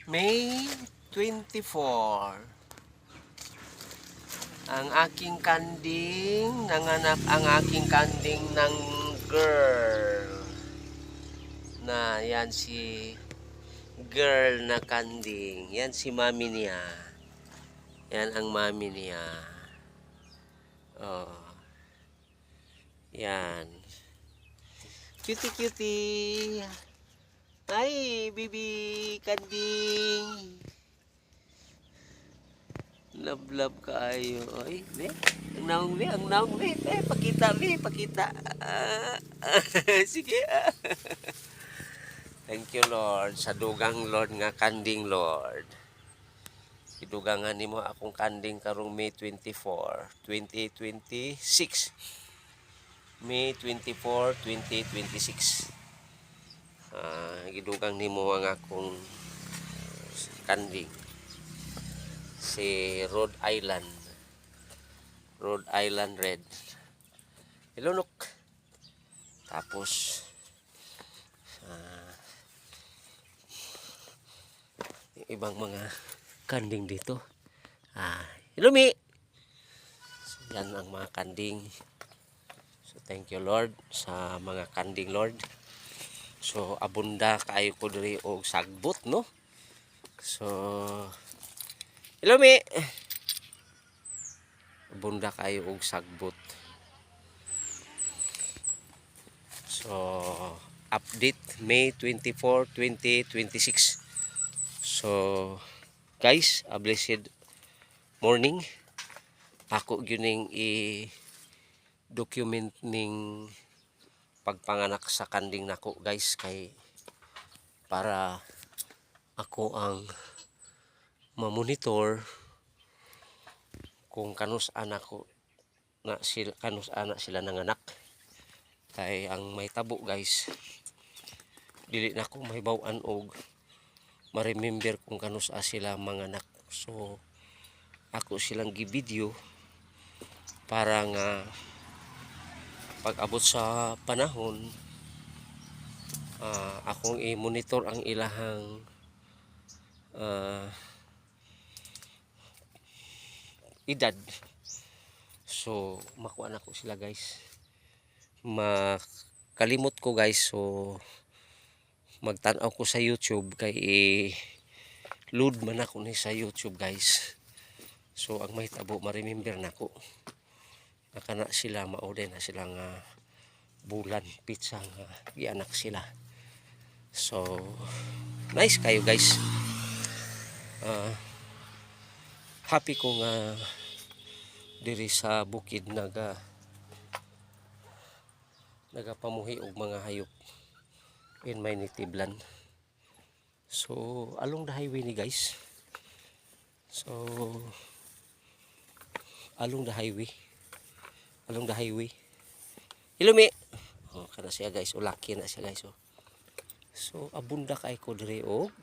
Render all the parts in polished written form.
May 24. Ang aking kanding, nanganak ang aking kanding ng girl. Na yan si girl na kanding. Yan si mami niya. Yan ang mami niya. Oh. Yan. Cutie cutie. Ay, bibi kanding. Love kaayo. Ay, be. Ang naong be. Pakita be, pakita. Sige. Thank you Lord sa dugang Lord nga kanding Lord. Idugangan nimo akong kanding karong May 24, 2026. May 24, 2026. Gidugang nimo ang akong kanding. Si Rhode Island Red ilunok. Tapos yung ibang mga kanding dito, ilumi. So, yan ang mga kanding. So thank you Lord sa mga kanding Lord. So abunda kaayo ko diri og sagbot no. So ilumi. Bunda kayo og sagbot. So update May 24, 2026. So guys, a blessed morning. Ako gyuning i-document ning pagpanganak sa kanding nako guys, kay para ako ang mamonitor kung kanus anak ko na sila, kanus anak sila nanganak. Kay ang may tabo guys, dili na ko mahibaw-an og ma-remember kung kanus sila manganak. So ako silang gi-video para nga pag abot sa panahon, akong i-monitor ang ilahang edad. So makuha na ko sila guys. Makalimot ko guys, so magtanaw ko sa YouTube kay load man ako ni sa YouTube guys. So ang mahitabo ma-remember na ko nakana sila, maorder na sila nga bulan pizza nga gianak sila. So nice kayo guys. Happy ko nga diri sa bukid nagapamuhi og mga hayop in my native land. So along the highway ni guys. So along the highway ilumi. Kana siya guys, ulaki na siya guys. So abunda kay ko diri og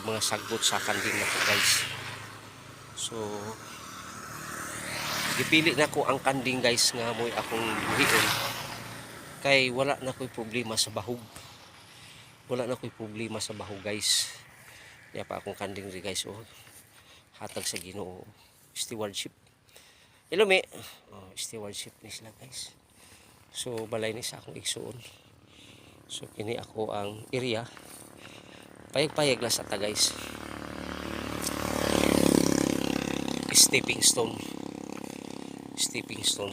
mga sagbot sa kanding nako guys. So gipili na ko ang kanding guys nga moy akong buhion, kay wala na ko'y problema sa bahog. Guys. Kaya pa akong kanding ri guys, hatag sa Ginoo, stewardship. Ilumi, stewardship ni sila guys. So balay ni sa akong igsuon. So kini ako ang area. Payag-payag lang sa ta guys. Stepping stone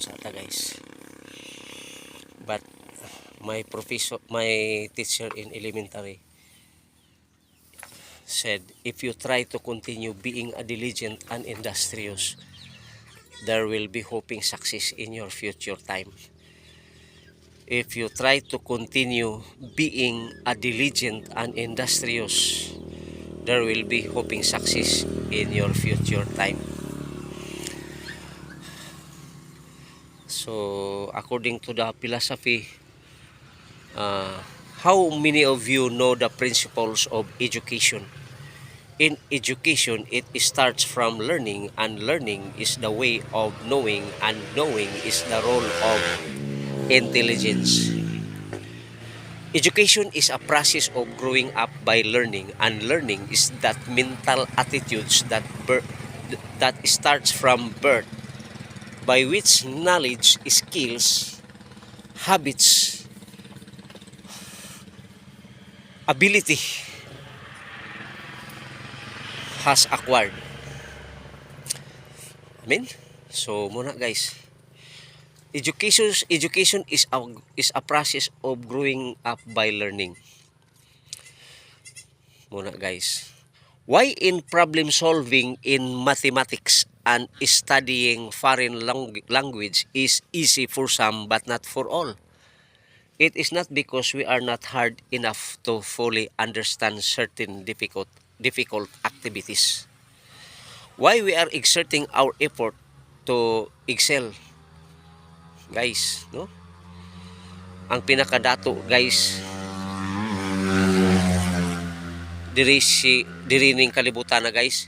sa ta guys. But my teacher in elementary said, if you try to continue being a diligent and industrious, there will be hoping success in your future time. If you try to continue being a diligent and industrious, there will be hoping success in your future time. So according to the philosophy, how many of you know the principles of education? In education, it starts from learning, and learning is the way of knowing, and knowing is the role of intelligence. Education is a process of growing up by learning, and learning is that mental attitudes that starts from birth, by which knowledge, skills, habits, ability has acquired. Amen? So muna guys, education is a process of growing up by learning. Muna guys. Why in problem solving in mathematics and studying foreign language is easy for some but not for all? It is not because we are not hard enough to fully understand certain difficult activities. Why we are exerting our effort to excel, guys, no? Ang pinakadato, guys, diri ning kalibutan na, guys.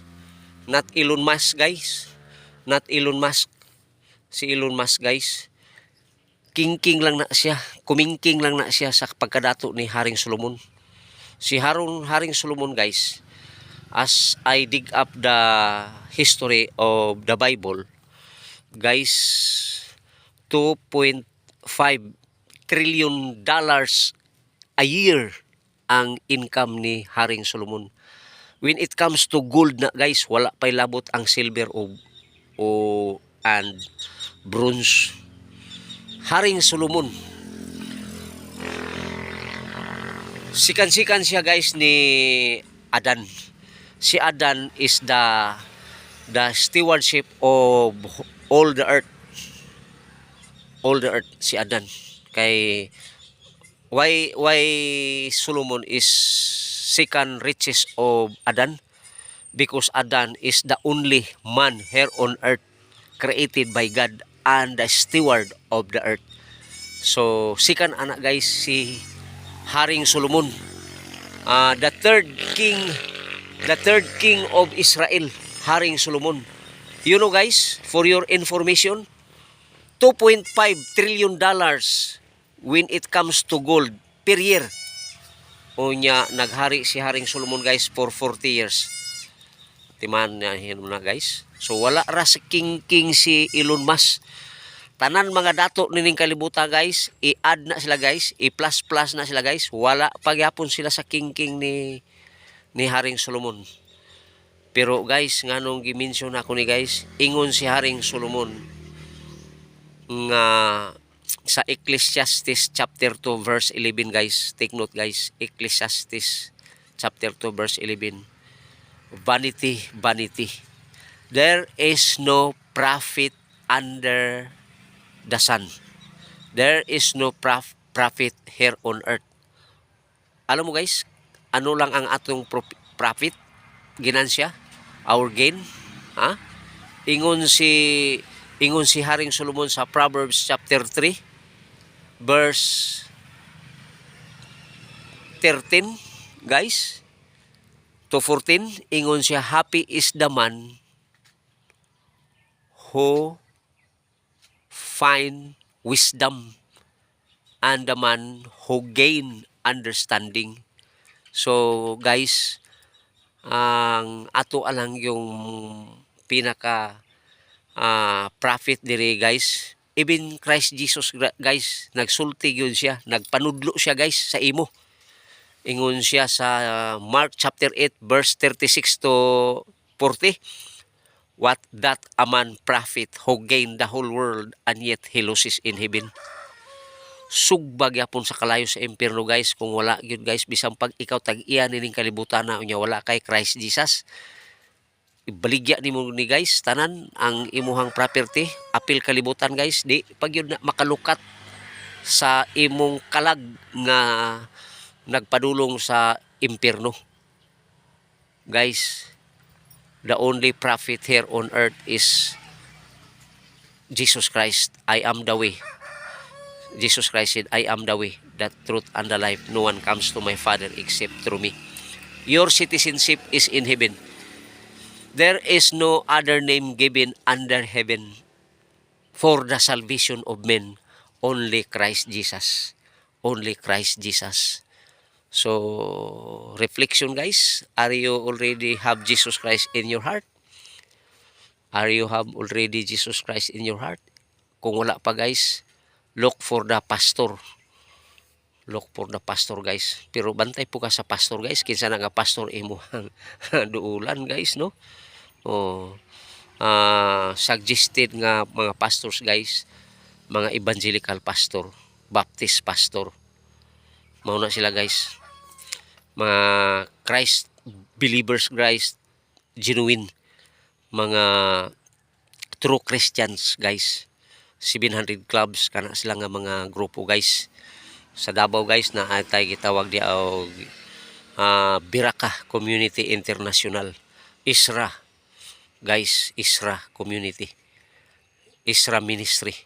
Not Elon Musk, guys. Not Elon Musk. Si Elon Musk, guys. King lang na siya. Kumingking lang na siya sa pagkadato ni Haring Solomon. Si Haring Solomon, guys, as I dig up the history of the Bible, guys, 2.5 trillion dollars a year ang income ni Haring Solomon. When it comes to gold na, guys, wala pa'y labot ang silver o and bronze. Haring Solomon, sikan-sikan siya, guys, ni Adan. Si Adan is the stewardship of all the earth. All the earth, si Adan. Kay why Solomon is second richest of Adan? Because Adan is the only man here on earth created by God and the steward of the earth. So second anak, guys, si Haring Solomon, the third king of Israel, Haring Solomon. You know, guys, for your information, 2.5 trillion dollars when it comes to gold per year. O niya, naghari si Haring Solomon, guys, for 40 years. Timan na guys. So wala ra sa king si Elon Musk. Tanan mga dato nining kalibutan, guys, i-add na sila, guys, i-plus na sila, guys. Wala pagyapon sila sa king ni Haring Solomon. Pero, guys, nganong gi-mention ako ni, guys, ingon si Haring Solomon nga sa Ecclesiastes chapter 2 verse 11, guys. Take note, guys. Ecclesiastes chapter 2 verse 11. Vanity, vanity. There is no profit under the sun. There is no profit here on earth. Alam mo, guys, ano lang ang atong profit? Ginansya? Our gain? Ha? Ingon si Haring Solomon sa Proverbs chapter 3 verse 13, guys, to 14, ingon siya, happy is the man who find wisdom and the man who gain understanding. So, guys, ang ato alang yung pinaka profit diri, guys. Even Christ Jesus, guys, nagsulti yun siya, nagpanudlo siya, guys, sa imo. Ingon siya sa Mark chapter 8 verse 36 to 40. What that a man profit who gain the whole world and yet he loses in heaven. Sugbag yapon sa kalayo sa impierno, guys, kung wala yun, guys, bisang pag ikaw tag-iya nining kalibutan na unya wala kay Christ Jesus. Ibaligya ni mo ni, guys, tanan ang imuhang property, apil kalibutan, guys, di pag yun na makalukat sa imong kalag nga nagpadulong sa impierno. Guys, the only prophet here on earth is Jesus Christ. I am the way. Jesus Christ said, I am the way, the truth, and the life. No one comes to my Father except through me. Your citizenship is in heaven. There is no other name given under heaven for the salvation of men, only Christ Jesus. only Christ Jesus. So, reflection guys, are you already have Jesus Christ in your heart? Are you have already Jesus Christ in your heart? Kung wala pa guys, look for the pastor. Look for the pastor guys. Pero bantay po ka sa pastor guys. Kinsa na nga pastor imo duulan guys no. Oh, suggested nga mga pastors guys, mga evangelical pastor, Baptist pastor. Mao na sila guys. Mga Christ believers guys, genuine, mga true Christians guys. 700 clubs kana sila nga mga grupo guys. Sa Davao guys na atay gitawag di og Biraka Community International. ISRA guys, ISRA Community. ISRA Ministry.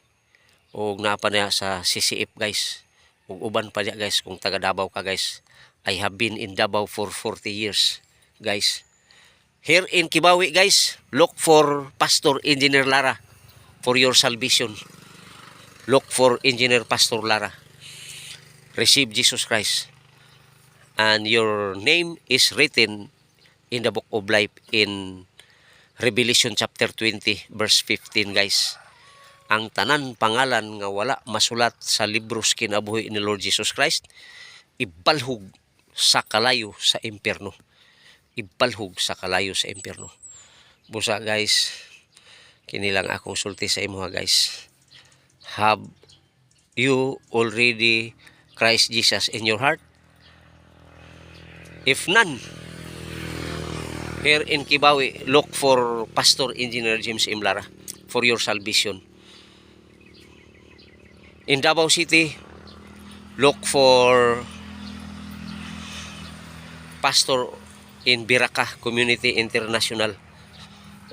O napa na sa CCF guys. Ug uban pa diya guys kung taga Davao ka guys. I have been in Davao for 40 years guys. Here in Kibawi guys, look for Pastor Engineer Lara for your salvation. Look for Engineer Pastor Lara. Receive Jesus Christ. And your name is written in the book of life in Revelation chapter 20 verse 15 guys. Ang tanan pangalan nga wala masulat sa libros kinabuhi ni Lord Jesus Christ, ibalhog sa kalayo sa impyerno. Ibalhog sa kalayo sa impyerno. Busa guys, kini lang akong sulti sa imo guys. Have you already Christ Jesus in your heart? If none, here in Kibawi, look for Pastor Engineer James M. Lara for your salvation. In Davao City, look for Pastor in Biraka Community International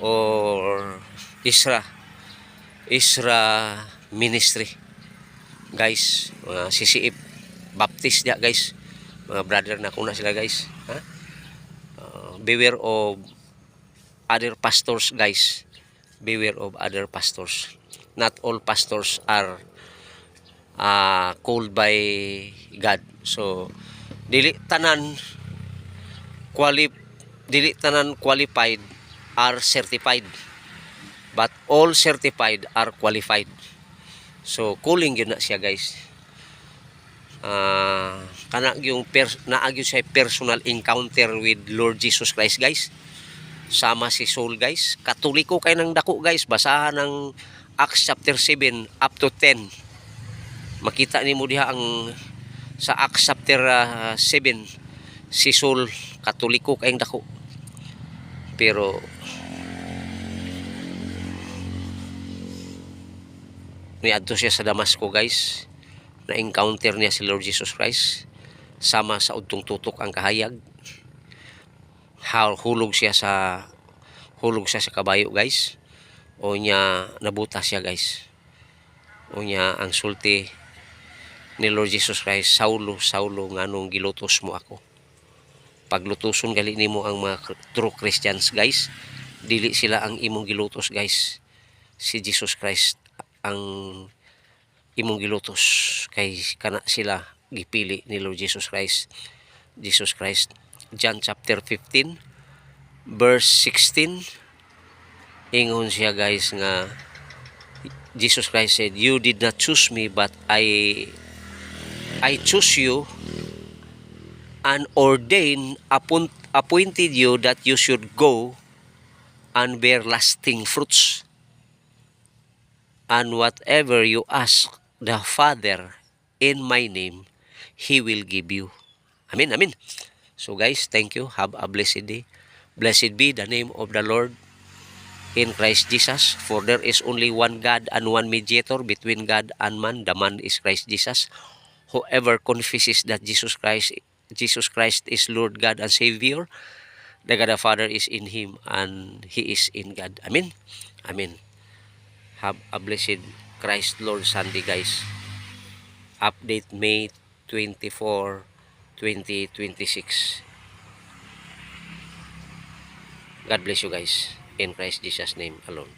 or ISRA Ministry. Guys, mga CCF Baptist ya guys. Mga brother na kuna sila guys. Beware of other pastors guys. Beware of other pastors. Not all pastors are called by God. So dili tanan qualified are certified, but all certified are qualified. So calling yun na siya guys. Kana yung naagyo siya personal encounter with Lord Jesus Christ guys. Sama si Saul guys. Katoliko kay nang dako guys. Basahan ng Acts chapter 7 up to 10. Makita nimo diha ang sa Acts chapter 7 si Saul katoliko kay dako. Pero niadto siya sa Damasco guys. Na-encounter niya si Lord Jesus Christ. Sama sa udtong tutok ang kahayag. Hulog siya sa kabayo guys. O niya nabuta siya guys. O niya ang sulti ni Lord Jesus Christ, Saulo, nganong gilutos mo ako. Paglutuson gali nimo ang mga true Christians guys, dili sila ang imong gilutos guys. Si Jesus Christ ang imong gilutos, kay kana sila gipili ni Lord Jesus Christ. John chapter 15 verse 16, ingon siya guys nga Jesus Christ said, "You did not choose me, but I choose you and appointed you that you should go and bear lasting fruits. And whatever you ask the Father in my name, He will give you." Amen, amen. So guys, thank you. Have a blessed day. Blessed be the name of the Lord in Christ Jesus. For there is only one God and one mediator between God and man. The man is Christ Jesus. Whoever confesses that Jesus Christ is Lord God and Savior, the God the Father is in Him and He is in God. Amen. Amen. Have a blessed Christ Lord Sunday guys. Update May 24, 2026. God bless you guys. In Christ Jesus' name alone.